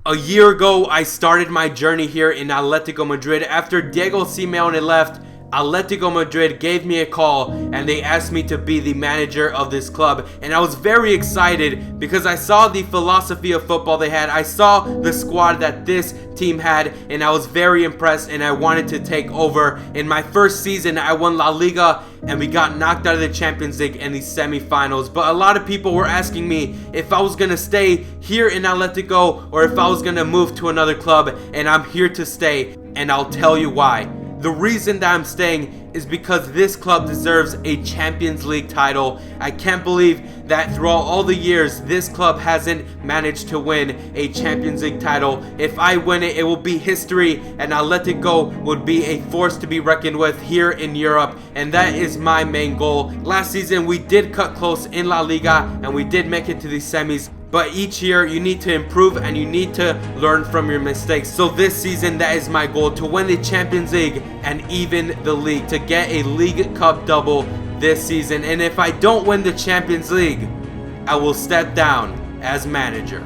A year ago, I started my journey here in Atletico Madrid. After Diego Simeone left, Atletico Madrid gave me a call and they asked me to be the manager of this club, and I was very excited because I saw the philosophy of football they had. I saw the squad that this team had, and I was very impressed and I wanted to take over. In my first season, I won La Liga and we got knocked out of the Champions League in the semifinals. But a lot of people were asking me if I was gonna stay here in Atletico or if I was gonna move to another club, and I'm here to stay, and I'll tell you why. The reason that I'm staying is because this club deserves a Champions League title. I can't believe that throughout all the years, this club hasn't managed to win a Champions League title. If I win it, it will be history, and Atletico would be a force to be reckoned with here in Europe, and that is my main goal. Last season, we did cut close in La Liga, and we did make it to the semis. But each year you need to improve and you need to learn from your mistakes. So this season, that is my goal, to win the Champions League and even the league, to get a League Cup double this season. And if I don't win the Champions League, I will step down as manager.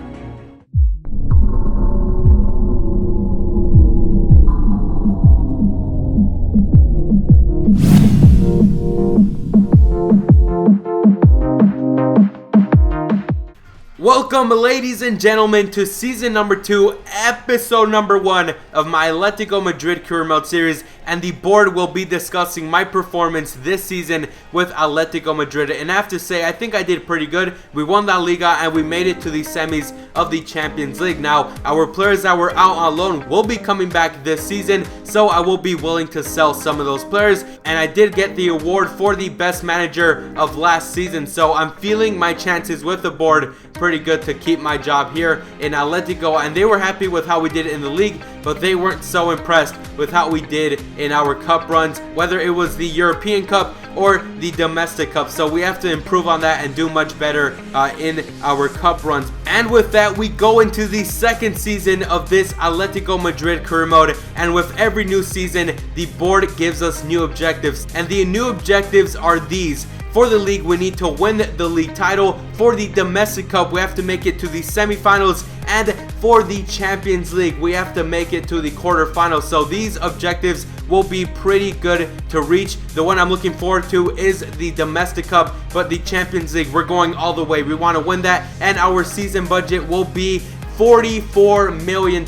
Welcome, ladies and gentlemen, to season number 2, episode number 1 of my Atletico Madrid career mode series, and the board will be discussing my performance this season with Atletico Madrid. And I have to say, I think I did pretty good. We won La Liga and we made it to the semis of the Champions League. Now, our players that were out on loan will be coming back this season, so I will be willing to sell some of those players. And I did get the award for the best manager of last season, so I'm feeling my chances with the board pretty good to keep my job here in Atletico. And they were happy with how we did in the league, but they weren't so impressed with how we did in our cup runs, whether it was the European Cup or the domestic cup. So we have to improve on that and do much better in our cup runs. And with that, we go into the second season of this Atletico Madrid career mode, and with every new season, the board gives us new objectives, and the new objectives are these. For the league, we need to win the league title. For the domestic cup, we have to make it to the semifinals. And for the Champions League, we have to make it to the quarterfinals. So these objectives will be pretty good to reach. The one I'm looking forward to is the domestic cup, but the Champions League, we're going all the way. We want to win that, and our season budget will be $44 million.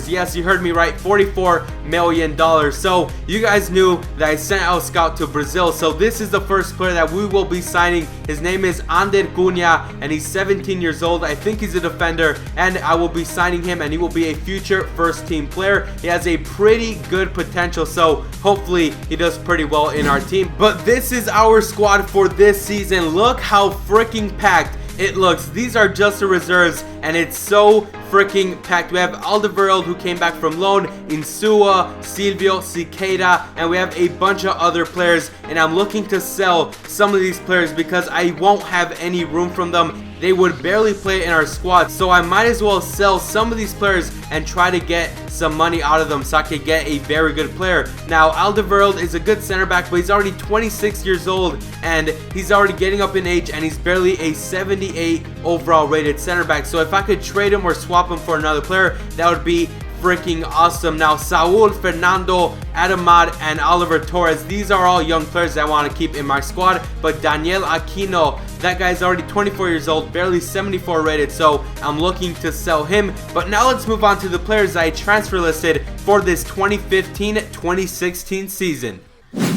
Yes, you heard me right, $44 million. So you guys knew that I sent out a scout to Brazil. So this is the first player that we will be signing. His name is Ander Cunha, and he's 17 years old. I think he's a defender, and I will be signing him, and he will be a future first team player. He has a pretty good potential, so hopefully he does pretty well in our team. But this is our squad for this season. Look how freaking packed it looks. These are just the reserves, and it's so freaking packed. We have Alderweireld, who came back from loan, Insua, Silvio, Cicada, and we have a bunch of other players, and I'm looking to sell some of these players because I won't have any room from them. They would barely play in our squad, so I might as well sell some of these players and try to get some money out of them so I could get a very good player. Now, Alderweireld is a good center back, but he's already 26 years old, and he's already getting up in age, and he's barely a 78 overall rated center back. So if I could trade him or swap him for another player, that would be freaking awesome. Now, Saul, Fernando, Adamad, and Oliver Torres, these are all young players that I want to keep in my squad. But Daniel Aquino, that guy's already 24 years old, barely 74 rated, so I'm looking to sell him. But now let's move on to the players that I transfer listed for this 2015-2016 season.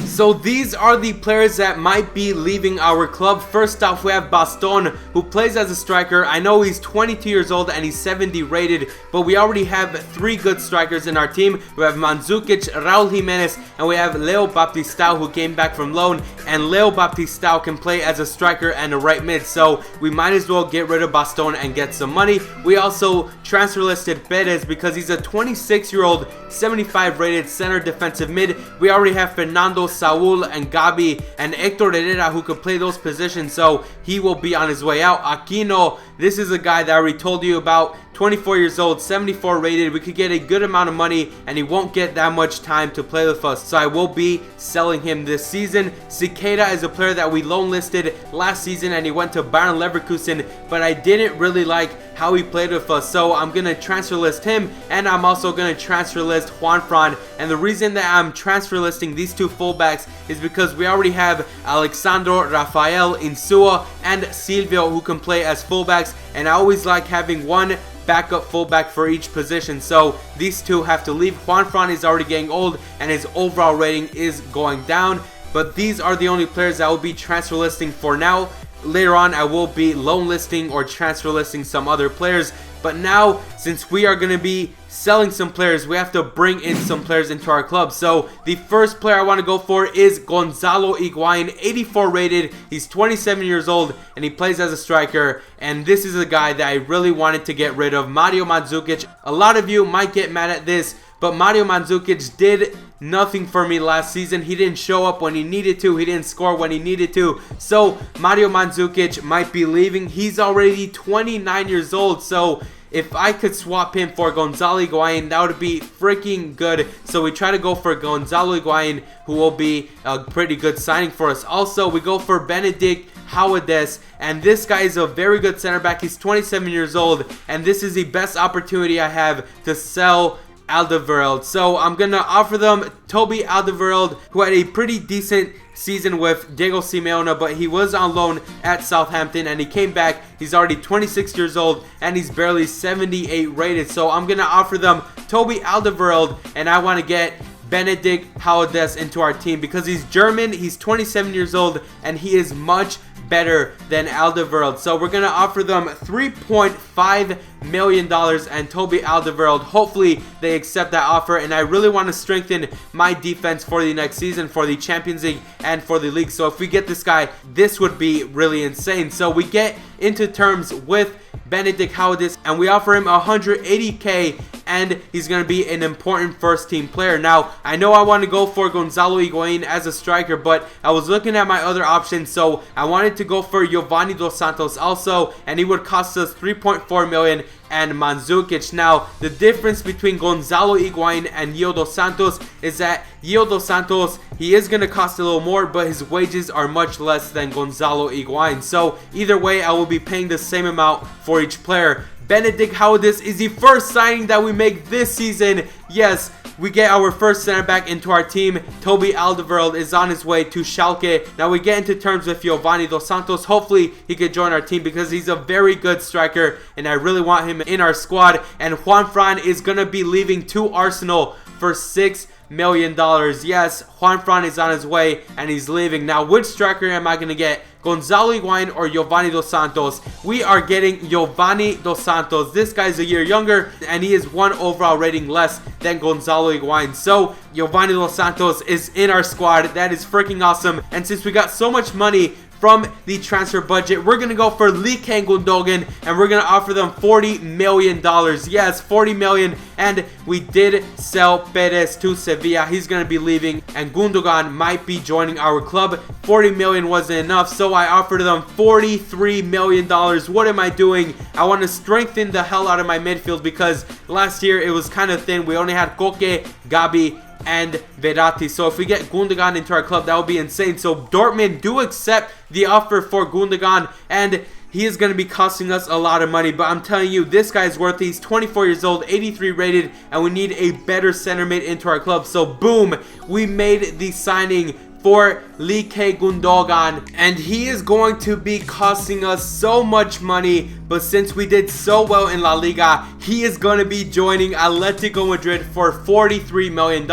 So these are the players that might be leaving our club. First off, we have Baston, who plays as a striker. I know he's 22 years old and he's 70 rated, but we already have 3 good strikers in our team. We have Mandzukic, Raul Jimenez, and we have Leo Baptistao, who came back from loan. And Leo Baptistao can play as a striker and a right mid, so we might as well get rid of Baston and get some money. We also transfer listed Perez because he's a 26-year-old, 75 rated center defensive mid. We already have Fernando, Saul, and Gabi, and Hector Herrera, who could play those positions, so he will be on his way out. Aquino, this is a guy that I already told you about, 24 years old, 74 rated. We could get a good amount of money, and he won't get that much time to play with us, so I will be selling him this season. Cicada is a player that we loan listed last season, and he went to Bayern Leverkusen, but I didn't really like how he played with us, so I'm gonna transfer list him, and I'm also gonna transfer list Juanfran. And the reason that I'm transfer listing these two fullbacks is because we already have Alexandro, Rafael, Insua, and Silvio who can play as fullbacks, and I always like having one backup fullback for each position, so these two have to leave. Juanfran is already getting old, and his overall rating is going down, but these are the only players that will be transfer listing for now. Later on, I will be loan listing or transfer listing some other players. But now, since we are going to be selling some players, we have to bring in some players into our club. So, the first player I want to go for is Gonzalo Higuain, 84 rated. He's 27 years old, and he plays as a striker. And this is a guy that I really wanted to get rid of, Mario Mandzukic. A lot of you might get mad at this, but Mario Mandzukic did nothing for me last season. He didn't show up when he needed to. He didn't score when he needed to. So Mario Mandzukic might be leaving. He's already 29 years old. So if I could swap him for Gonzalo Higuain, that would be freaking good. So we try to go for Gonzalo Higuain, who will be a pretty good signing for us. Also, we go for Benedict Howades, and this guy is a very good center back. He's 27 years old, and this is the best opportunity I have to sell Alderweireld. So I'm gonna offer them Toby Alderweireld, who had a pretty decent season with Diego Simeone, but he was on loan at Southampton, and he came back. He's already 26 years old, and he's barely 78 rated. So I'm gonna offer them Toby Alderweireld, and I want to get Benedict Howades into our team because he's German, he's 27 years old, and he is much better than Alderweireld. So we're gonna offer them $3.5 million and Toby Alderweireld. Hopefully they accept that offer, and I really want to strengthen my defense for the next season, for the Champions League and for the league. So if we get this guy, this would be really insane. So we get into terms with Benedict Howades, and we offer him 180k, and he's going to be an important first team player. Now, I know I want to go for Gonzalo Higuain as a striker, but I was looking at my other options, so I wanted to go for Giovanni Dos Santos also, and he would cost us 3.4 million, and Mandzukic. Now, the difference between Gonzalo Higuain and Gio Dos Santos is that Gio Dos Santos, he is going to cost a little more, but his wages are much less than Gonzalo Higuain. So, either way, I will be paying the same amount for each player. Benedict Howades is the first signing that we make this season. Yes, we get our first center back into our team. Toby Alderweireld is on his way to Schalke. Now we get into terms with Giovanni Dos Santos. Hopefully he could join our team because he's a very good striker, and I really want him in our squad. And Juanfran is going to be leaving to Arsenal for $6 million. Yes, Juanfran is on his way and he's leaving. Now, which striker am I going to get? Gonzalo Higuain or Giovanni Dos Santos? We are getting Giovanni Dos Santos. This guy's a year younger, and he is one overall rating less than Gonzalo Higuain. So Giovanni Dos Santos is in our squad. That is freaking awesome. And since we got so much money from the transfer budget, we're going to go for Ilkay Gundogan, and we're going to offer them $40 million. Yes, $40 million. And we did sell Perez to Sevilla. He's going to be leaving, and Gundogan might be joining our club. $40 million wasn't enough, so I offered them $43 million. What am I doing? I want to strengthen the hell out of my midfield because last year it was kind of thin. We only had Koke, Gabi, and Verratti. So if we get Gundogan into our club, that would be insane. So Dortmund do accept the offer for Gundogan, and he is going to be costing us a lot of money, but I'm telling you, this guy's worth it. He's 24 years old, 83 rated, and we need a better center mid into our club. So boom, we made the signing for Ilkay Gundogan, and he is going to be costing us so much money. But since we did so well in La Liga, he is going to be joining Atletico Madrid for $43 million.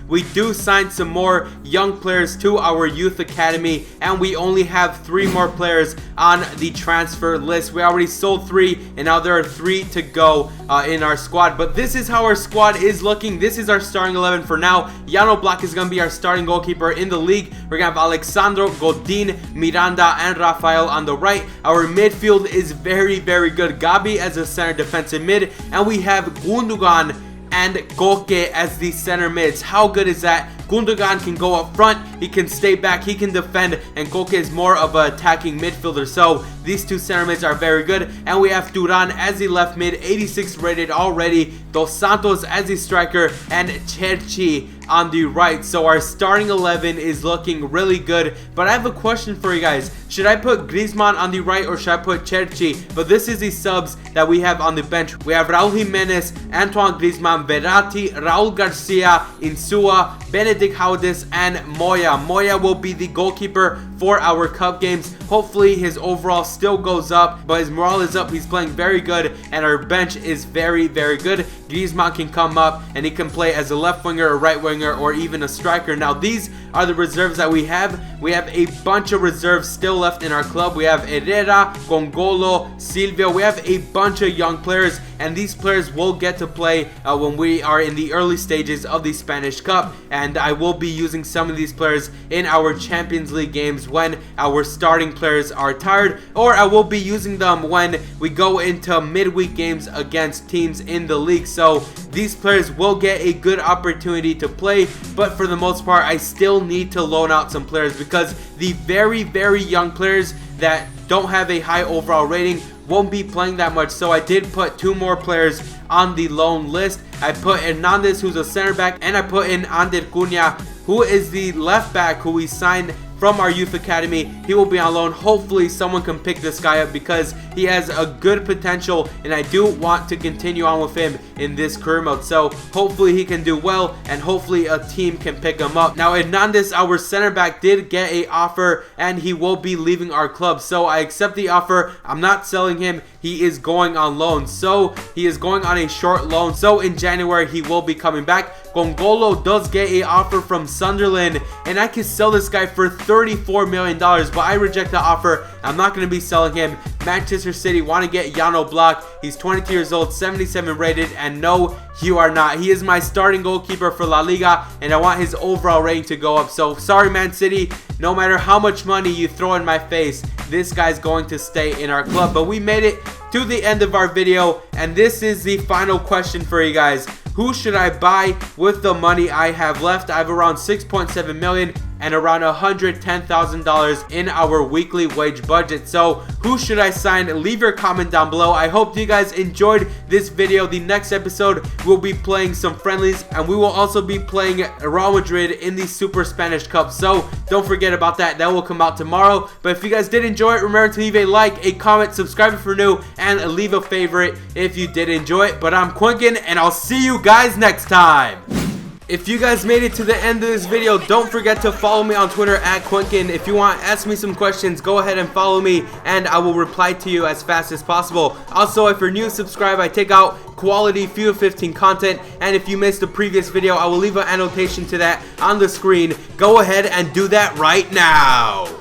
We do sign some more young players to our youth academy, and we only have 3 more players on the transfer list. We already sold 3, and now there are 3 to go in our squad. But this is how our squad is looking. This is our starting 11 for now. Jan Oblak is going to be our starting goalkeeper in the league. We're going to have Alexandro, Godin, Miranda, and Rafael on the right. Our midfield is very, very good. Gabi as a center defensive mid, and we have Gundogan and Koke as the center mids. How good is that? Gundogan can go up front, he can stay back, he can defend, and Koke is more of an attacking midfielder. So these two center mids are very good. And we have Duran as the left mid, 86 rated already, Dos Santos as the striker, and Cherchi on the right. So our starting 11 is looking really good. But I have a question for you guys. Should I put Griezmann on the right or should I put Cherchi? But this is the subs that we have on the bench. We have Raul Jimenez, Antoine Griezmann, Verratti, Raul Garcia, Insua, Benedict Haudes, and Moya. Moya will be the goalkeeper for our cup games. Hopefully his overall still goes up, but his morale is up. He's playing very good, and our bench is very, very good. Griezmann can come up, and he can play as a left winger, a right winger, or even a striker. Now, these are the reserves that we have. We have a bunch of reserves still left in our club. We have Herrera, Gongolo, Silvio. We have a bunch of young players, and these players will get to play when we are in the early stages of the Spanish Cup, and I will be using some of these players in our Champions League games when our starting players are tired, or I will be using them when we go into midweek games against teams in the league. So these players will get a good opportunity to play, but for the most part I still need to loan out some players because the very, very young players that don't have a high overall rating won't be playing that much. So I did put two more players on the loan list. I put Hernandez, who's a center back, and I put in Ander Cunha, who is the left back who we signed from our youth academy. He will be on loan. Hopefully someone can pick this guy up because he has a good potential, and I do want to continue on with him in this career mode. So hopefully he can do well, and hopefully a team can pick him up. Now Hernandez, our center back, did get a offer, and he will be leaving our club. So I accept the offer. I'm not selling him. He is going on loan. So he is going on a short loan. So in January he will be coming back. Gongolo does get a offer from Sunderland, and I can sell this guy for $34 million, but I reject the offer. I'm not going to be selling him. Manchester City want to get Jan Oblak. He's 22 years old, 77 rated, and no, you are not. He is my starting goalkeeper for La Liga, and I want his overall rating to go up. So sorry, Man City, no matter how much money you throw in my face, this guy's going to stay in our club. But we made it to the end of our video, and this is the final question for you guys. Who should I buy with the money I have left? I have around 6.7 million and around $110,000 in our weekly wage budget. So who should I sign? Leave your comment down below. I hope you guys enjoyed this video. The next episode we'll be playing some friendlies, and we will also be playing Real Madrid in the Super Spanish Cup. So don't forget about that. That will come out tomorrow. But if you guys did enjoy it, remember to leave a like, a comment, subscribe if you're new, and leave a favorite if you did enjoy it. But I'm Quinkun, and I'll see you guys next time. If you guys made it to the end of this video, don't forget to follow me on Twitter at Quinkun. If you want to ask me some questions, go ahead and follow me, and I will reply to you as fast as possible. Also, if you're new, subscribe. I take out quality FIFA 15 content, and if you missed the previous video, I will leave an annotation to that on the screen. Go ahead and do that right now.